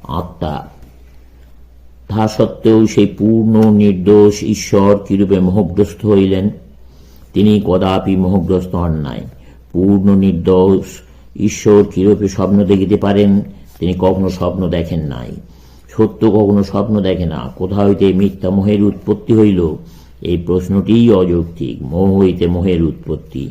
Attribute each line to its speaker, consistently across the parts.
Speaker 1: আত্মা। তা সত্ত্বেও সেই পূর্ণ নির্দোষ ঈশ্বর কিরূপে মোহগ্রস্ত হইলেন? তিনি কদাপি মোহগ্রস্ত হন নাই। পূর্ণ নির্দোষ ঈশ্বর কিরূপে স্বপ্ন দেখিতে পারেন? তিনি কখনো স্বপ্ন দেখেন নাই। সত্য কখনো স্বপ্ন দেখে না। কোথা হইতে মিথ্যা মোহের উৎপত্তি হইল? এই প্রশ্নটিই অযৌক্তিক। মোহ হইতে মোহের উৎপত্তি।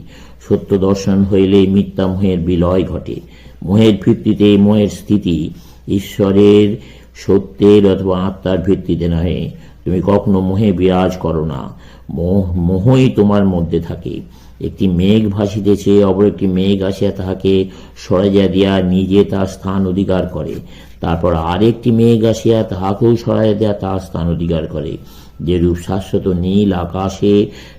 Speaker 1: সত্য দর্শন হইলে মিথ্যা মোহের বিলয় ঘটে। মোহের ভিত্তিতে মোহের স্থিতি, ঈশ্বরের সত্যের অথবা আত্মার ভিত্তিতে নহে। তুমি কখনো মোহে বিরাজ করো না। মোহই তোমার মধ্যে থাকে। একটি মেঘ ভাসিতেছে, অপর একটি মেঘ আসিয়া তাহাকে সরাইয়া দিয়া নিজে তার স্থান অধিকার করে। তারপর আরেকটি মেঘ আসিয়া তাহাকেও সরাইয়া দিয়া তার স্থান অধিকার করে। যেরূপ শাশ্বত নীল আকাশে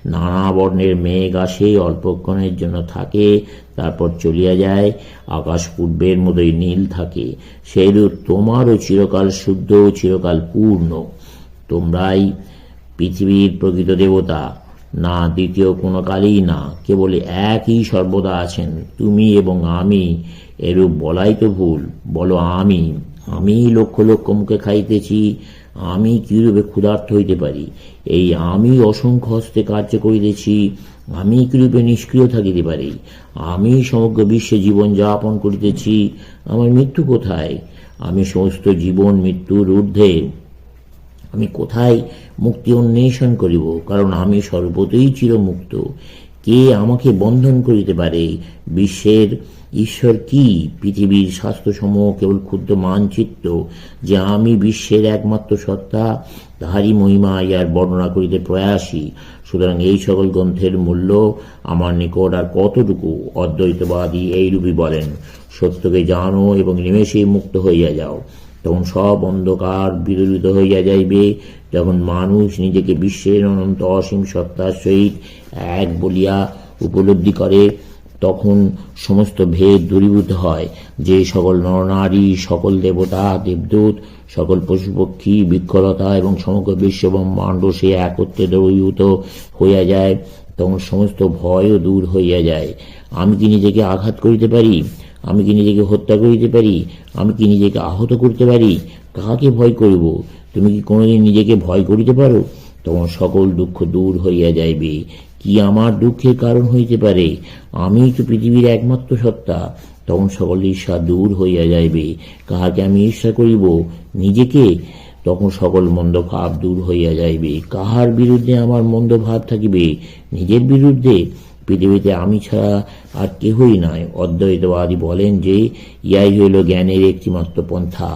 Speaker 1: নানা বর্ণের মেঘ আসে, অল্পক্ষণের জন্য থাকে, তারপর চলিয়া যায়, আকাশ পূর্বের মতোই নীল থাকে, সেইরূপ তোমারও চিরকাল শুদ্ধ, চিরকাল পূর্ণ। তোমরাই পৃথিবীর প্রকৃত দেবতা, না দ্বিতীয় কোনো কালেই না। কেবল একই সর্বদা আছেন, তুমি এবং আমি। এরূপ বলাই তো ভুল। বলো আমি। আমি লক্ষ লক্ষ মুখে খাইতেছি, আমি কিরূপে ক্ষুধার্ত হইতে পারি? এই আমি অসংখ্য হস্তে কার্য করিতেছি, আমি কিরূপে নিষ্ক্রিয় থাকিতে পারি? আমি সমগ্র বিশ্বে জীবন যাপন করিতেছি, আমার মৃত্যু কোথায়? আমি সমস্ত জীবন মৃত্যুর ঊর্ধ্বে। আমি কোথায় মুক্তি অন্বেষণ করিব? কারণ আমি সর্বতই চিরমুক্ত। কে আমাকে বন্ধন করিতে পারে? বিশ্বের ঈশ্বর কি? পৃথিবীর স্বাস্থ্যসমূহ কেবল ক্ষুদ্র মানচিত্র। যে আমি বিশ্বের একমাত্র সত্তা, তাহারই মহিমা ইহার বর্ণনা করিতে প্রয়াসী। সুতরাং এই সকল গ্রন্থের মূল্য আমার নিকট আর কতটুকু? অদ্বৈতবাদী এইরূপই বলেন, সত্যকে জানো এবং নিমেষেই মুক্ত হইয়া যাও। তখন সব অন্ধকার বিদূরিত হইয়া যাইবে। যখন মানুষ নিজেকে বিশ্বের অনন্ত অসীম সত্তার সহিত এক বলিয়া উপলব্ধি করে, তখন সমস্ত ভেদ দূরীভূত হয়। যে সকল নরনারী, সকল দেবতা দেবদূত, সকল পশুপক্ষী, বৃক্ষলতা এবং সমগ্র বিশ্ব ব্রহ্মাণ্ড সে একত্রে দ্রবীভূত হইয়া যায়, তখন সমস্ত ভয়ও দূর হইয়া যায়। আমি কি নিজেকে আঘাত করিতে পারি? আমি কি নিজেকে হত্যা করিতে পারি? আমি কি নিজেকে আহত করতে পারি? কাহাকে ভয় করিব? তুমি কি কোনোদিন নিজেকে ভয় করিতে পারো? তখন সকল দুঃখ দূর হইয়া যাইবে। কি আমার দুঃখের কারণ হইতে পারে? আমি তো পৃথিবীর একমাত্র সত্তা। তখন সকল ঈর্ষা দূর হইয়া যাইবে। কাহাকে আমি ঈর্ষা করিব? নিজেকে। তখন সকল মন্দ ভাব দূর হইয়া যাইবে। কাহার বিরুদ্ধে আমার মন্দ ভাব থাকিবে? নিজের বিরুদ্ধে। পৃথিবীতে আমি ছাড়া আর কেহই নাই। অদ্বৈতবাদী বলেন যে ইহাই হইল জ্ঞানের একটিমাত্র পন্থা।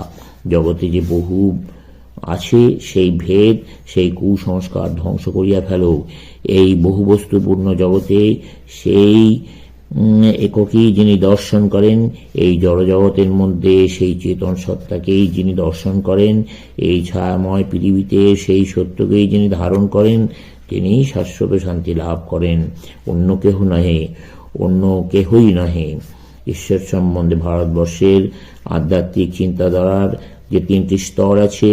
Speaker 1: জগতে যে বহু আছে, সেই ভেদ, সেই কুসংস্কার ধ্বংস করিয়া ফেল। এই বহু বস্তুপূর্ণ জগতে সেই এককই যিনি দর্শন করেন, এই জড়জগতের মধ্যে সেই চেতন সত্তাকেই যিনি দর্শন করেন, এই ছায়াময় পৃথিবীতে সেই সত্যকেই যিনি ধারণ করেন, তিনি শাশ্বত শান্তি লাভ করেন। অন্য কেহ নহে, অন্য কেহই নহে। ঈশ্বর সম্বন্ধে ভারতবর্ষের আধ্যাত্মিক চিন্তাধারার যে তিনটি স্তর আছে,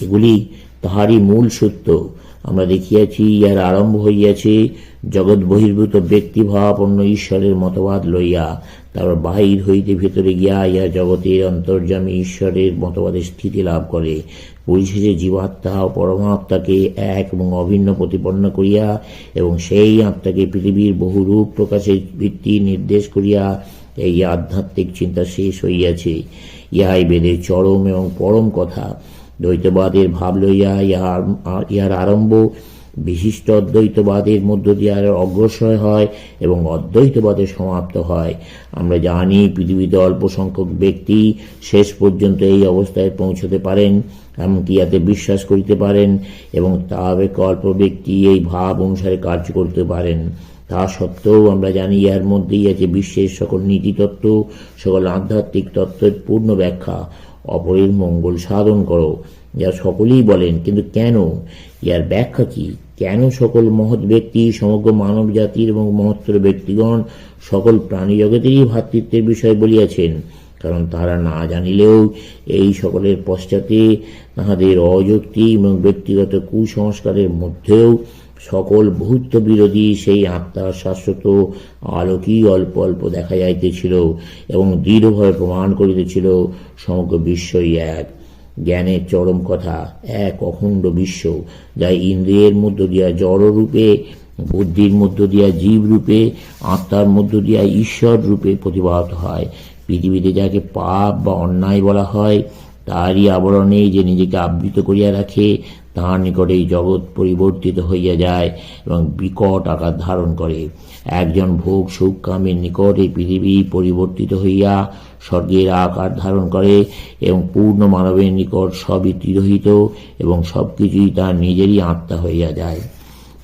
Speaker 1: এগুলি তাহারই মূল সত্য। আমরা দেখিয়াছি, ইহার আরম্ভ হইয়াছে জগৎ বহির্ভূত ব্যক্তিভাব অন্য ঈশ্বরের মতবাদ লইয়া, তারপর বাহির হইতে ভেতরে গিয়া ইহা জগতের অন্তর্যামী ঈশ্বরের মতবাদের স্থিতি লাভ করে। পরিশেষে জীবাত্মা ও পরমাত্মাকে এক এবং অভিন্ন প্রতিপন্ন করিয়া এবং সেই আত্মাকে পৃথিবীর বহু রূপ প্রকাশের ভিত্তি নির্দেশ করিয়া এই আধ্যাত্মিক চিন্তা শেষ হইয়াছে। ইহাই বেদের চরম এবং পরম কথা। দ্বৈতবাদের ভাব লইয়া ইহার আরম্ভ বিশিষ্ট অদ্বৈতবাদের মধ্য দিয়ে অগ্রসর হয় এবং অদ্বৈতবাদের সমাপ্ত হয়। আমরা জানি পৃথিবীতে অল্প সংখ্যক ব্যক্তি শেষ পর্যন্ত এই অবস্থায় পৌঁছতে পারেন, এমনকি ইয়াতে বিশ্বাস করিতে পারেন, এবং তা অপেক্ষা অল্প ব্যক্তি এই ভাব অনুসারে কার্য করতে পারেন। তা সত্ত্বেও আমরা জানি ইহার মধ্যেই আছে বিশ্বের সকল নীতিতত্ত্ব, সকল আধ্যাত্মিক তত্ত্বের পূর্ণ ব্যাখ্যা। অপরের মঙ্গল সাধন করো, যা সকলেই বলেন, কিন্তু কেন? ইহার ব্যাখ্যা কি? কেন সকল মহৎ ব্যক্তি, সমগ্র মানব জাতির এবং মহত্তর ব্যক্তিগণ সকল প্রাণী জগতেরই ভ্রাতৃত্বের বিষয় বলিয়াছেন? কারণ তারা না জানিলেও এই সকলের পশ্চাতে তাহাদের অযৌক্তিক এবং ব্যক্তিগত কুসংস্কারের মধ্যেও সকল বহুত্ব বিরোধী সেই আত্মার শাশ্বত আলোকই অল্প অল্প দেখা যাইতেছিল এবং দৃঢ়ভাবে প্রমাণ করিতেছিল সমগ্র বিশ্বই এক। জ্ঞানের চরম কথা, এক অখণ্ড বিশ্ব, যা ইন্দ্রিয়ের মধ্য দিয়া জড় রূপে, বুদ্ধির মধ্য দিয়া জীব রূপে, আত্মার মধ্য দিয়া ঈশ্বর রূপে প্রতিভাত হয়। পৃথিবীতে যাকে পাপ বা অন্যায় বলা হয়, তারই আবরণে যে নিজেকে আবৃত করিয়া রাখে, তাহার নিকটেই জগৎ পরিবর্তিত হইয়া যায় এবং বিকট আকার ধারণ করে। একজন ভোগ সুখকামের নিকটে পৃথিবী পরিবর্তিত হইয়া স্বর্গের আকার ধারণ করে এবং পূর্ণ মানবের নিকট সবই তিরোহিত এবং সবকিছুই তার নিজেরই আত্মা হইয়া যায়।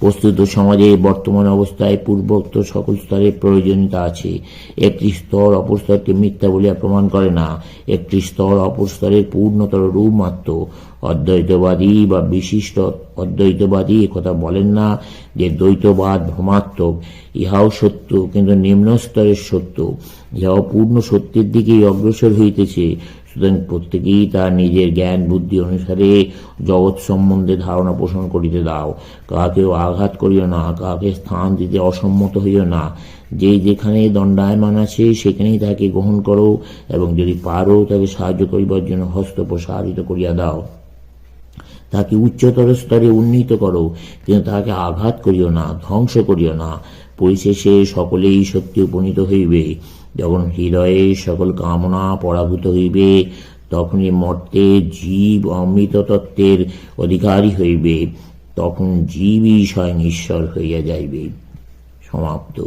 Speaker 1: বস্তুত সমাজে বর্তমান অবস্থায় পূর্বোক্ত সকল স্তরের প্রয়োজনীয়তা আছে। একটি স্তর অপর স্তরকে মিথ্যা বলিয়া প্রমাণ করে না। একটি স্তর অপর স্তরের পূর্ণতর রূপ মাত্র। অদ্বৈতবাদী বা বিশিষ্ট অদ্বৈতবাদী একথা বলেন না যে দ্বৈতবাদ ভ্রমাত্মক। ইহাও সত্য, কিন্তু নিম্ন স্তরের সত্য। ইহাও পূর্ণ সত্যের দিকেই অগ্রসর হইতেছে। সুতরাং প্রত্যেকেই তার নিজের জ্ঞান বুদ্ধি অনুসারে জগৎ সম্বন্ধে ধারণা পোষণ করিতে দাও। কাহাকেও আঘাত করিও না, কাহাকে স্থান দিতে অসম্মত হইও না। যে যেখানে দণ্ডায়মান আছে সেখানেই তাকে গ্রহণ করো এবং যদি পারো তাকে সাহায্য করিবার জন্য হস্ত প্রসারিত করিয়া দাও। তাকে উচ্চতর স্তরে উন্নীত করো, কিন্তু তাকে আঘাত করিও না, ধ্বংস করিও না। পরিশেষে সকলেই সত্যি উপনীত হইবে। যখন হৃদয়ে সকল কামনা পরাভূত হইবে, তখনই মর্তে জীব অমৃত তত্ত্বের অধিকারী হইবে। তখন জীবই স্বয়ং ঈশ্বর হইয়া যাইবে। সমাপ্ত।